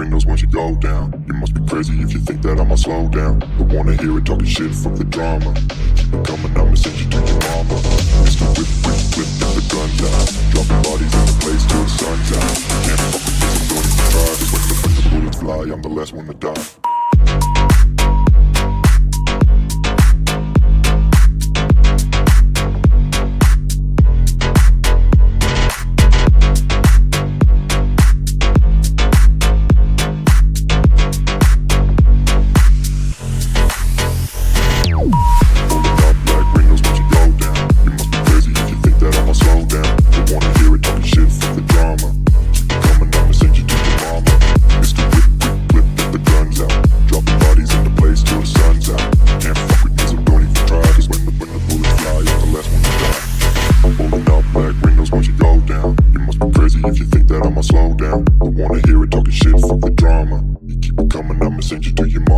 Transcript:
windows once you go down. You must be crazy if you think that I'ma slow down. Don't wanna hear it talking shit, fuck the drama. Keep it coming, I'ma send you to your mama. Mr. Whip, whip, whip, get the guns out. Dropping bodies in the place till the sun's out. Can't fuck with this, I'm going to try. Cause when the bullets fly, I'm the last one to die. If you think that I'ma slow down, don't wanna hear it talking shit, fuck the drama. You keep it coming, I'ma send you to your mom.